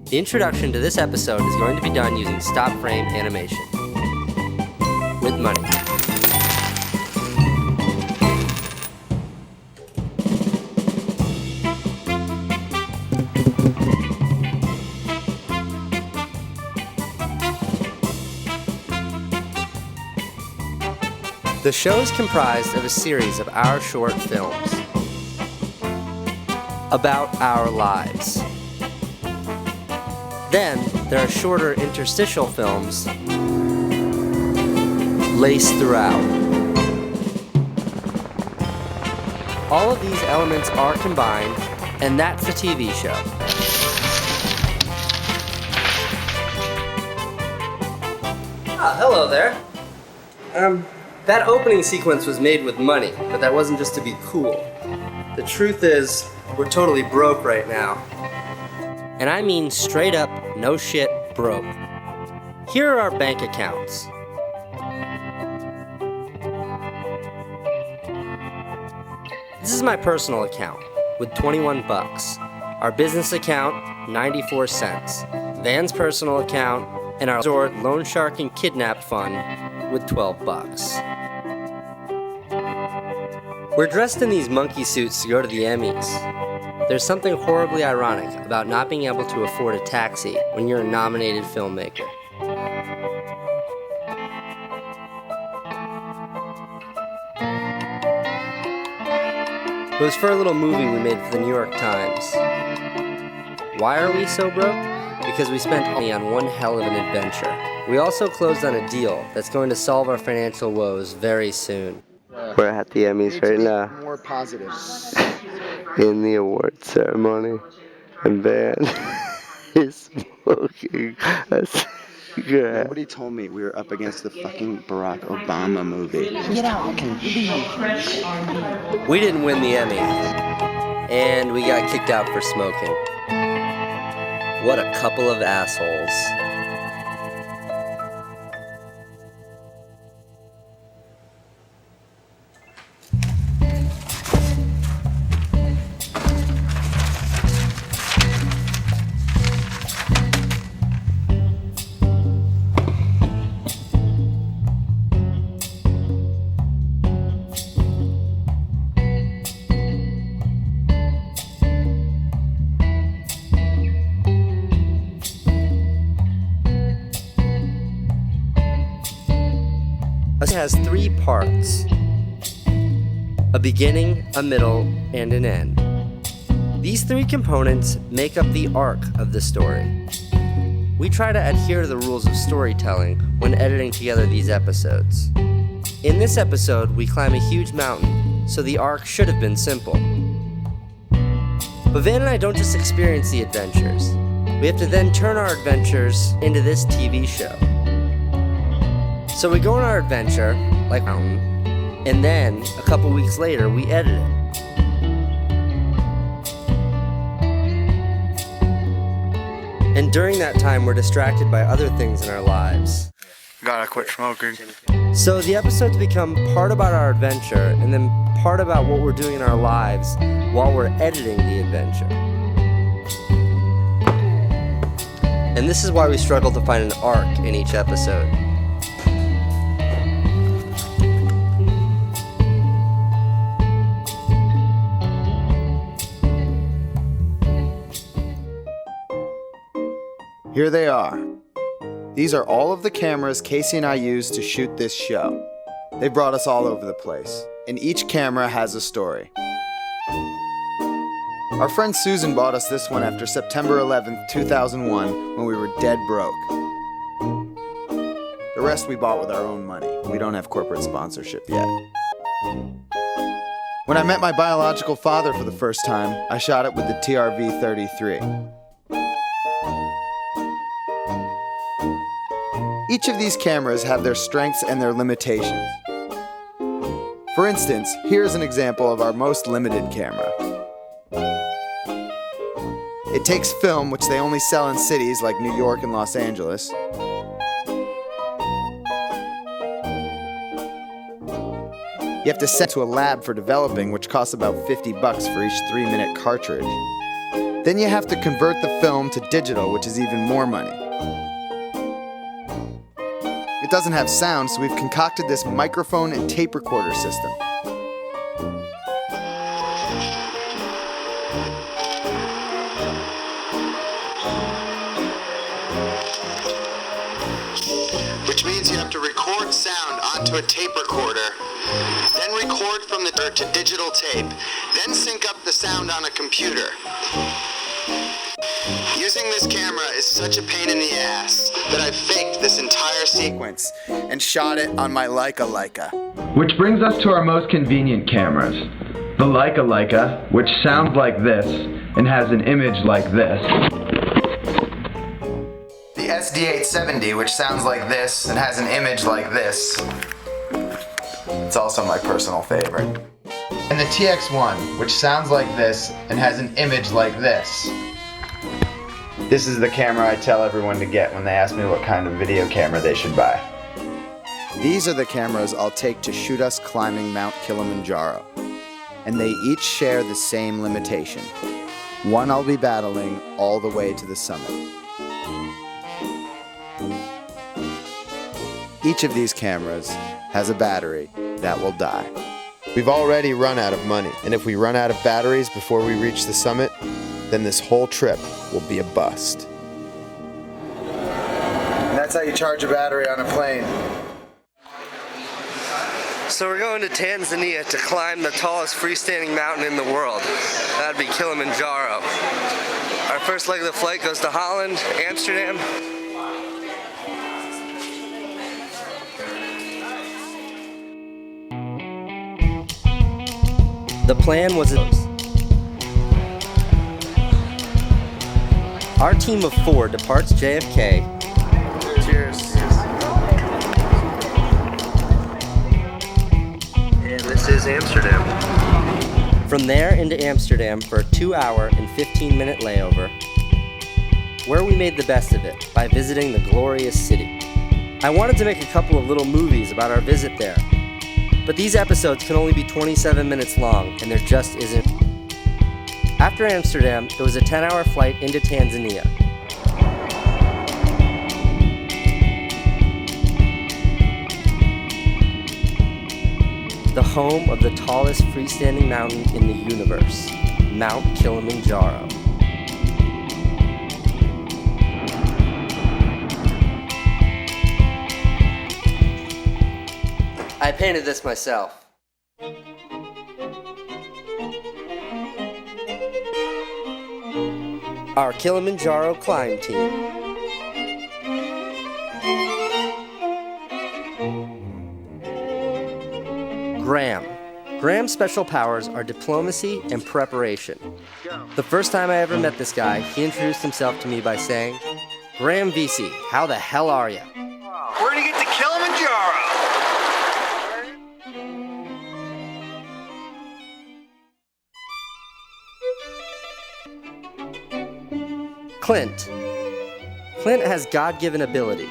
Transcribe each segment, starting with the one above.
The introduction to this episode is going to be done using stop frame animation. With money. The show is comprised of a series of our short films about our lives. Then, there are shorter interstitial films laced throughout. All of these elements are combined, and that's a TV show. Hello there. That opening sequence was made with money, but that wasn't just to be cool. The truth is, we're totally broke right now. And I mean straight up, no shit, broke. Here are our bank accounts. This is my personal account with 21 bucks. Our business account, 94 cents. Van's personal account, and our resort loan shark and kidnap fund with 12 bucks. We're dressed in these monkey suits to go to the Emmys. There's something horribly ironic about not being able to afford a taxi when you're a nominated filmmaker. It was for a little movie we made for the New York Times. Why are we so broke? Because we spent money on one hell of an adventure. We also closed on a deal that's going to solve our financial woes very soon. We're at the Emmys right now. More positive. In the award ceremony, and Van is smoking a cigarette. Nobody told me we were up against the fucking Barack Obama movie. Get out, I can leave. We didn't win the Emmy, and we got kicked out for smoking. What a couple of assholes. It has three parts: a beginning, a middle, and an end. These three components make up the arc of the story. We try to adhere to the rules of storytelling when editing together these episodes. In this episode, we climb a huge mountain, so the arc should have been simple. But Van and I don't just experience the adventures. We have to then turn our adventures into this TV show. So we go on our adventure, like mountain, and then, a couple weeks later, we edit it. And during that time, we're distracted by other things in our lives. Gotta quit smoking. So the episodes become part about our adventure, and then part about what we're doing in our lives while we're editing the adventure. And this is why we struggle to find an arc in each episode. Here they are. These are all of the cameras Casey and I used to shoot this show. They brought us all over the place, and each camera has a story. Our friend Susan bought us this one after September 11th, 2001, when we were dead broke. The rest we bought with our own money. We don't have corporate sponsorship yet. When I met my biological father for the first time, I shot it with the TRV-33. Each of these cameras have their strengths and their limitations. For instance, here's an example of our most limited camera. It takes film, which they only sell in cities like New York and Los Angeles. You have to send it to a lab for developing, which costs about $50 for each 3-minute cartridge. Then you have to convert the film to digital, which is even more money. It doesn't have sound, so we've concocted this microphone and tape recorder system. Which means you have to record sound onto a tape recorder, then record from the to digital tape, then sync up the sound on a computer. Using this camera is such a pain in the ass that I've faked this entire sequence and shot it on my Leica. Which brings us to our most convenient cameras. The Leica, which sounds like this and has an image like this. The SD870, which sounds like this and has an image like this. It's also my personal favorite. And the TX1, which sounds like this and has an image like this. This is the camera I tell everyone to get when they ask me what kind of video camera they should buy. These are the cameras I'll take to shoot us climbing Mount Kilimanjaro. And they each share the same limitation. One I'll be battling all the way to the summit. Each of these cameras has a battery that will die. We've already run out of money, and if we run out of batteries before we reach the summit, then this whole trip will be a bust. And that's how you charge a battery on a plane. So we're going to Tanzania to climb the tallest freestanding mountain in the world. That'd be Kilimanjaro. Our first leg of the flight goes to Holland, Amsterdam. The plan was our team of 4 departs JFK. Cheers. And this is Amsterdam. From there into Amsterdam for a 2-hour and 15-minute layover, where we made the best of it by visiting the glorious city. I wanted to make a couple of little movies about our visit there, but these episodes can only be 27 minutes long, and there just isn't. After Amsterdam, it was a 10-hour flight into Tanzania. The home of the tallest freestanding mountain in the universe, Mount Kilimanjaro. I painted this myself. Our Kilimanjaro climb team. Graham. Graham's special powers are diplomacy and preparation. The first time I ever met this guy, he introduced himself to me by saying, "Graham VC, how the hell are ya?" We're gonna get to Kilimanjaro. Clint. Clint has God-given ability.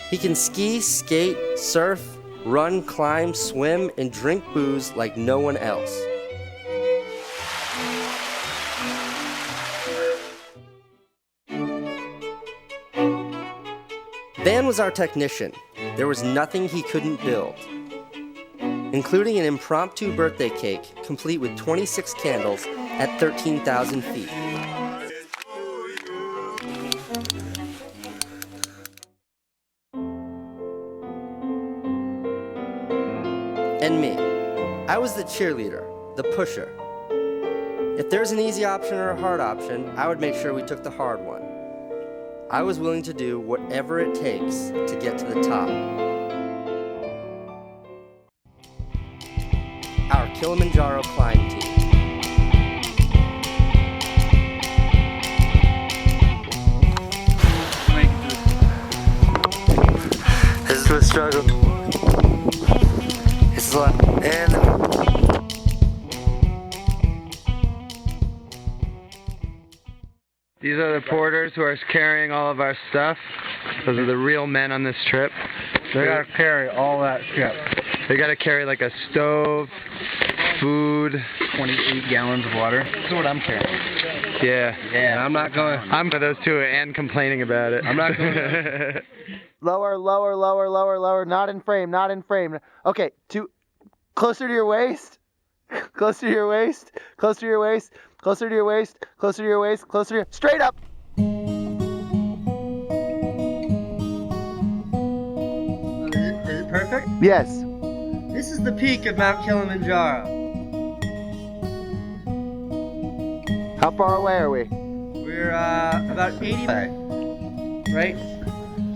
He can ski, skate, surf, run, climb, swim, and drink booze like no one else. Van was our technician. There was nothing he couldn't build, including an impromptu birthday cake complete with 26 candles at 13,000 feet. And me. I was the cheerleader, the pusher. If there's an easy option or a hard option, I would make sure we took the hard one. I was willing to do whatever it takes to get to the top. Our Kilimanjaro climb team. This is the struggle. It's a lot. And These are the porters who are carrying all of our stuff. Those are the real men on this trip. They gotta carry all that shit. They gotta carry like a stove, food, 28 gallons of water. That's what I'm carrying. Yeah. Yeah, I'm not going. I'm for those two and complaining about it. I'm not going. Lower, lower, lower, lower, lower. Not in frame, not in frame. Okay, closer to your waist. Closer to your waist. Closer to your waist. Closer to your waist. Closer to your waist. Closer to your... Straight up. Is it perfect? Yes. This is the peak of Mount Kilimanjaro. How far away are we? We're about 80 away. Right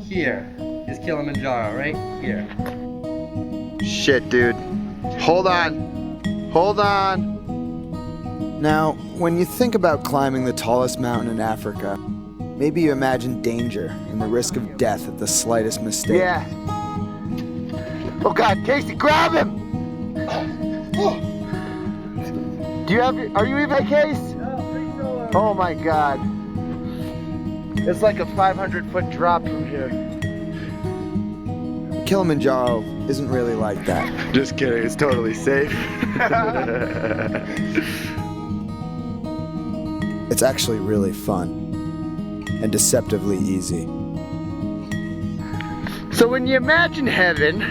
here is Kilimanjaro, right here. Shit, dude. Hold on. Hold on. Now, when you think about climbing the tallest mountain in Africa, maybe you imagine danger and the risk of death at the slightest mistake. Yeah. Oh God, Casey, grab him! Are you even a case? Oh my God. It's like a 500-foot drop from here. Kilimanjaro isn't really like that. Just kidding, it's totally safe. It's actually really fun and deceptively easy. So when you imagine heaven,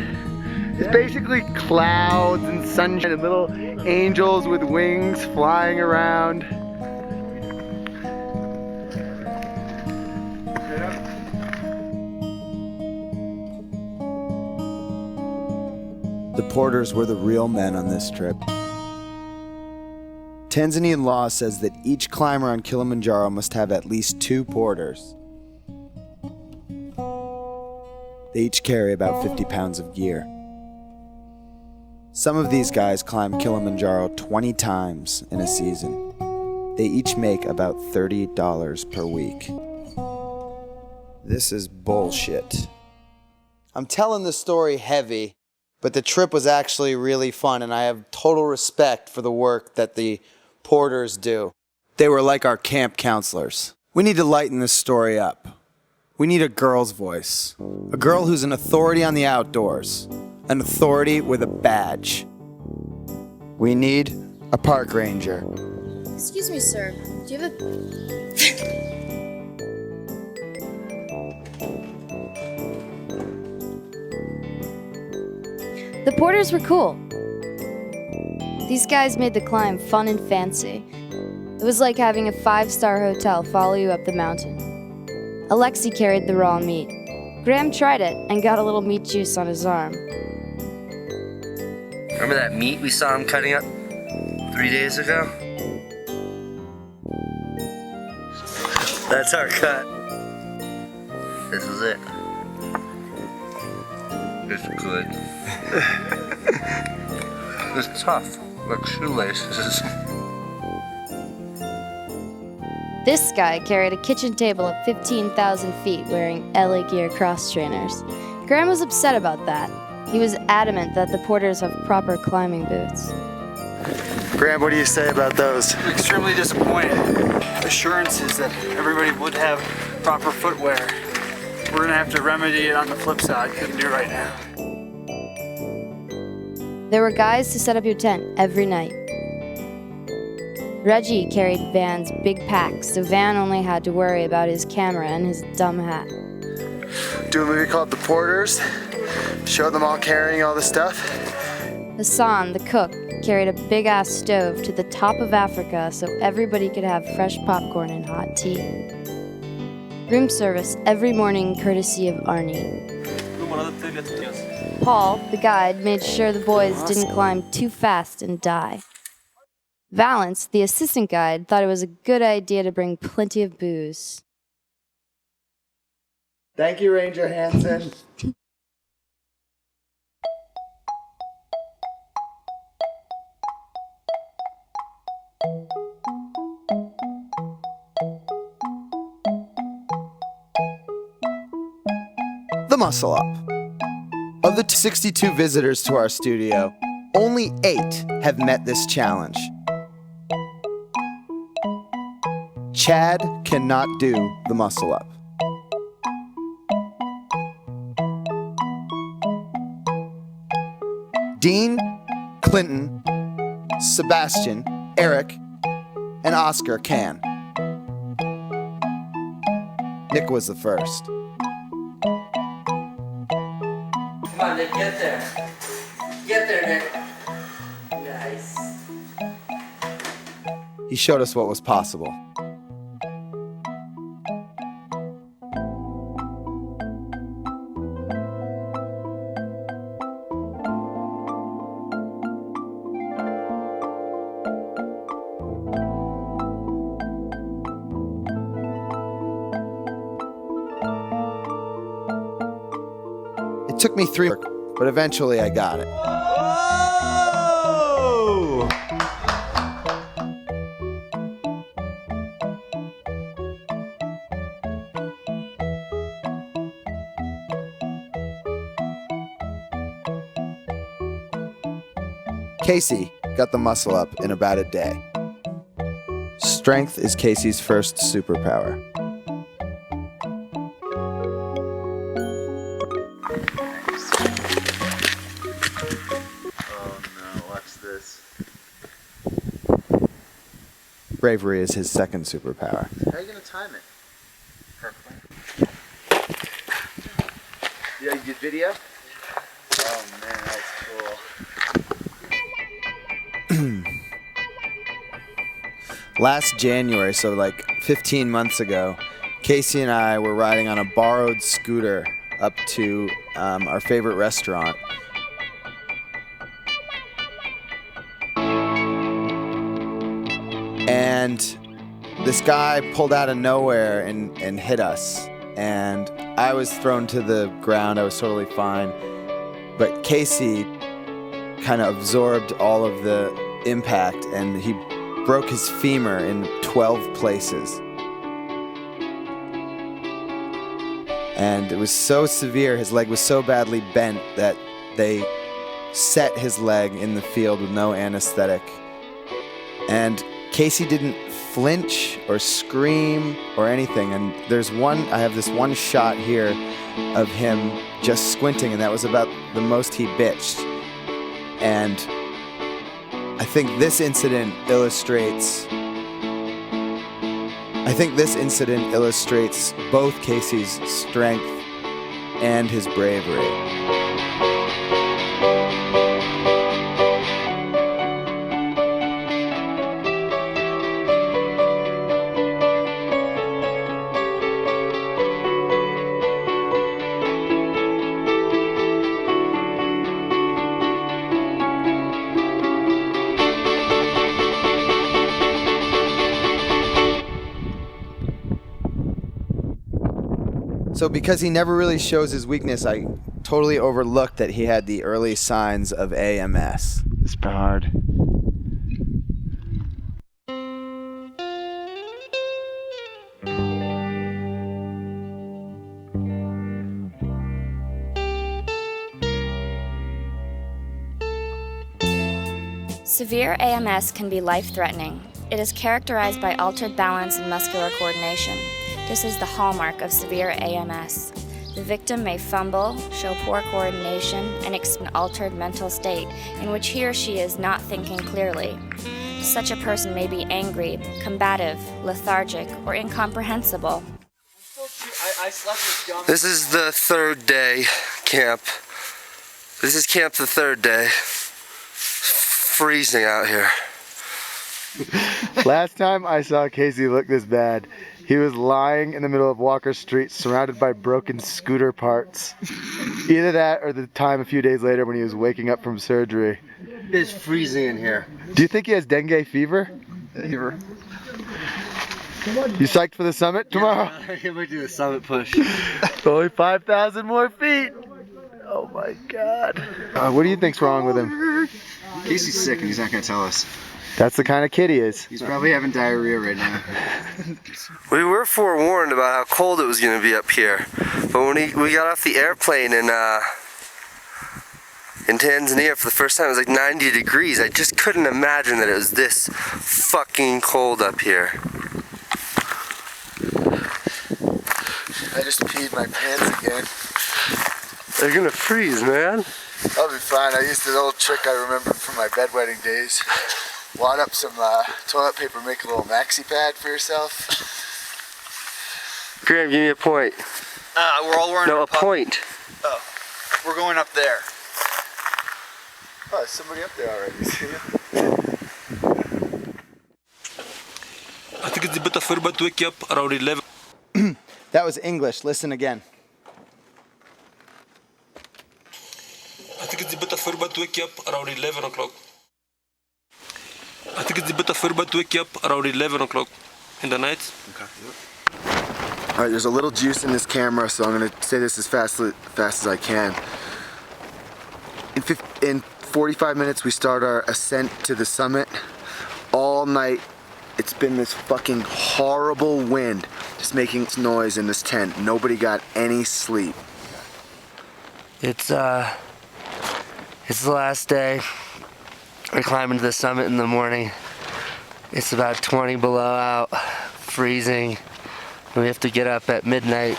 it's basically clouds and sunshine and little angels with wings flying around. The porters were the real men on this trip. Tanzanian law says that each climber on Kilimanjaro must have at least 2 porters. They each carry about 50 pounds of gear. Some of these guys climb Kilimanjaro 20 times in a season. They each make about $30 per week. This is bullshit. I'm telling the story heavy, but the trip was actually really fun, and I have total respect for the work that the porters do. They were like our camp counselors. We need to lighten this story up. We need a girl's voice. A girl who's an authority on the outdoors. An authority with a badge. We need a park ranger. Excuse me, sir. Do you have a... The porters were cool. These guys made the climb fun and fancy. It was like having a 5-star hotel follow you up the mountain. Alexi carried the raw meat. Graham tried it and got a little meat juice on his arm. Remember that meat we saw him cutting up 3 days ago? That's our cut. This is it. It's good. It's tough, like shoelaces. This guy carried a kitchen table up 15,000 feet wearing LA Gear cross trainers. Graham was upset about that. He was adamant that the porters have proper climbing boots. Graham, what do you say about those? Extremely disappointed. Assurances that everybody would have proper footwear. We're gonna have to remedy it on the flip side. Couldn't do it right now. There were guys to set up your tent every night. Reggie carried Van's big pack, so Van only had to worry about his camera and his dumb hat. Do a movie called The Porters. Show them all carrying all the stuff. Hassan, the cook, carried a big-ass stove to the top of Africa so everybody could have fresh popcorn and hot tea. Room service every morning courtesy of Arnie. Paul, the guide, made sure the boys didn't climb too fast and die. Valance, the assistant guide, thought it was a good idea to bring plenty of booze. Thank you, Ranger Hansen. The Muscle Up. Of the 62 visitors to our studio, only 8 have met this challenge. Chad cannot do the Muscle Up. Dean, Clinton, Sebastian, Eric, and Oscar can. Nick was the first. Come on, Nick, get there. Get there, Nick. Nice. He showed us what was possible. It took me 3 years, but eventually I got it. Casey got the muscle up in about a day. Strength is Casey's first superpower. Oh no, watch this. Bravery is his second superpower. How are you gonna time it? Perfectly. Yeah, you did video? Oh man, that was cool. Last January, so like 15 months ago, Casey and I were riding on a borrowed scooter up to our favorite restaurant. And this guy pulled out of nowhere and hit us. And I was thrown to the ground. I was totally fine. But Casey kind of absorbed all of the impact, and he broke his femur in 12 places. And it was so severe, his leg was so badly bent that they set his leg in the field with no anesthetic. And Casey didn't flinch or scream or anything. And I have this one shot here of him just squinting, and that was about the most he bitched. And I think this incident illustrates both Casey's strength and his bravery. So because he never really shows his weakness, I totally overlooked that he had the early signs of AMS. It's hard. Severe AMS can be life-threatening. It is characterized by altered balance and muscular coordination. This is the hallmark of severe AMS. The victim may fumble, show poor coordination, and experience an altered mental state in which he or she is not thinking clearly. Such a person may be angry, combative, lethargic, or incomprehensible. This is the third day camp. This is camp the third day. Freezing out here. Last time I saw Casey look this bad, he was lying in the middle of Walker Street surrounded by broken scooter parts. Either that or the time a few days later when he was waking up from surgery. It's freezing in here. Do you think he has dengue fever? Fever. You psyched for the summit tomorrow? Yeah, we do a summit push. Only 5,000 more feet. Oh my God. What do you think's wrong with him? Casey's sick and he's not going to tell us. That's the kind of kid he is. He's probably having diarrhea right now. We were forewarned about how cold it was going to be up here, but when we got off the airplane in Tanzania for the first time, it was like 90 degrees. I just couldn't imagine that it was this fucking cold up here. I just peed my pants again. They're gonna freeze, man. I'll be fine. I used an old trick I remember from my bedwetting days. wad up some toilet paper, make a little maxi pad for yourself. Graham, give me a point. We're all wearing No, a point. Oh, we're going up there. Oh, there's somebody up there already. See ya. I think it's a bit of fun, but wake up around 11. That was English. Listen again. I think it's a bit of fun, but wake up around 11 o'clock. I think it's a bit of fun, but wake up around 11 o'clock in the night. Okay. All right, there's a little juice in this camera, so I'm gonna say this as fast as I can. In 45 minutes, we start our ascent to the summit. All night, it's been this fucking horrible wind, just making noise in this tent. Nobody got any sleep. It's the last day. We're climbing to the summit in the morning. It's about 20 below out, freezing. And we have to get up at midnight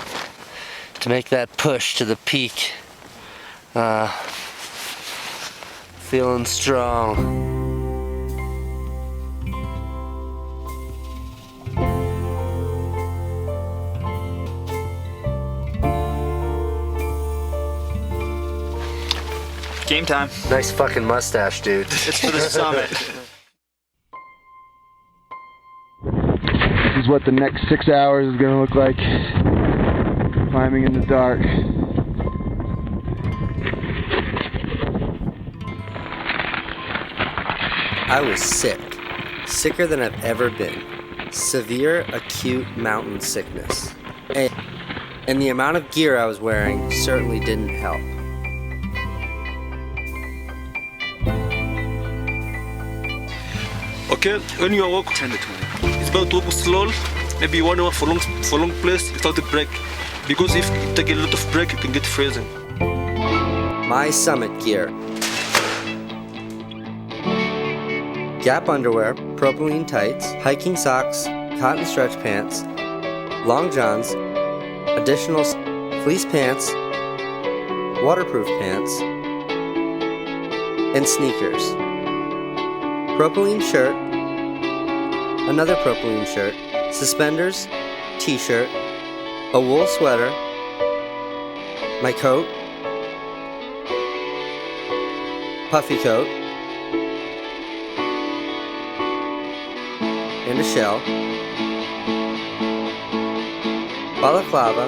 to make that push to the peak. Feeling strong. Game time. Nice fucking mustache, dude. It's for the summit. This is what the next 6 hours is gonna look like. Climbing in the dark. I was sick. Sicker than I've ever been. Severe acute mountain sickness. And the amount of gear I was wearing certainly didn't help. Okay, when you walk 10 to 20, it's better to walk slow, maybe 1 hour for long place without a break. Because if you take a lot of break, you can get frozen. My summit gear. Gap underwear, propylene tights, hiking socks, cotton stretch pants, long johns, additional fleece pants, waterproof pants, and sneakers. Propylene shirt, another propylene shirt, suspenders, t-shirt, a wool sweater, my coat, puffy coat, and a shell, balaclava,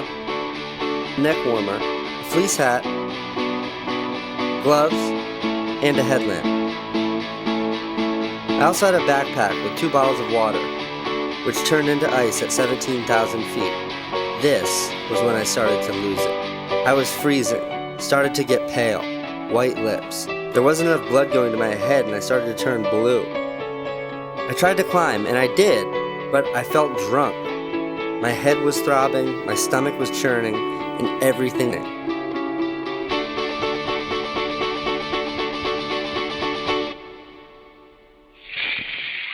neck warmer, a fleece hat, gloves, and a headlamp. I also had a backpack with 2 bottles of water, which turned into ice at 17,000 feet. This was when I started to lose it. I was freezing, started to get pale, white lips. There wasn't enough blood going to my head and I started to turn blue. I tried to climb, and I did, but I felt drunk. My head was throbbing, my stomach was churning, and everything.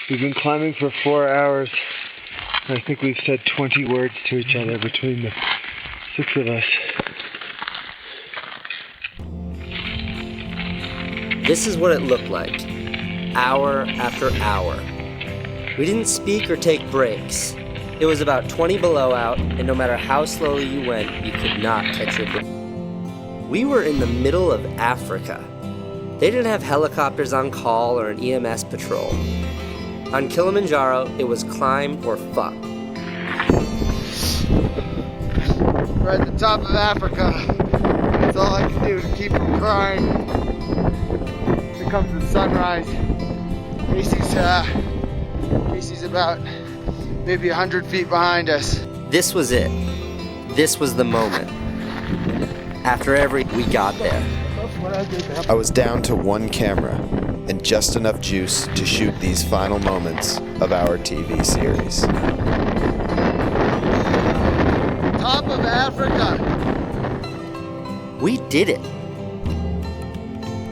We've been climbing for 4 hours. I think we've said 20 words to each other between the 6 of us. This is what it looked like, hour after hour. We didn't speak or take breaks. It was about 20 below out, and no matter how slowly you went, you could not catch your breath. We were in the middle of Africa. They didn't have helicopters on call or an EMS patrol. On Kilimanjaro, it was climb or fuck. We're at the top of Africa. That's all I can do to keep from crying. Here comes the sunrise. Casey's about maybe 100 feet behind us. This was it. This was the moment. After we got there. I was down to 1 camera and just enough juice to shoot these final moments of our TV series. Top of Africa! We did it.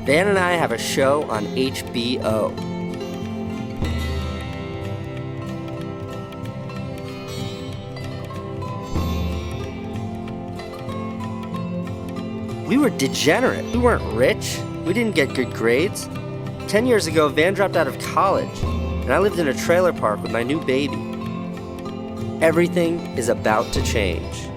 Van and I have a show on HBO. We were degenerate. We weren't rich. We didn't get good grades. 10 years ago, Van dropped out of college. and I lived in a trailer park with my new baby. Everything is about to change.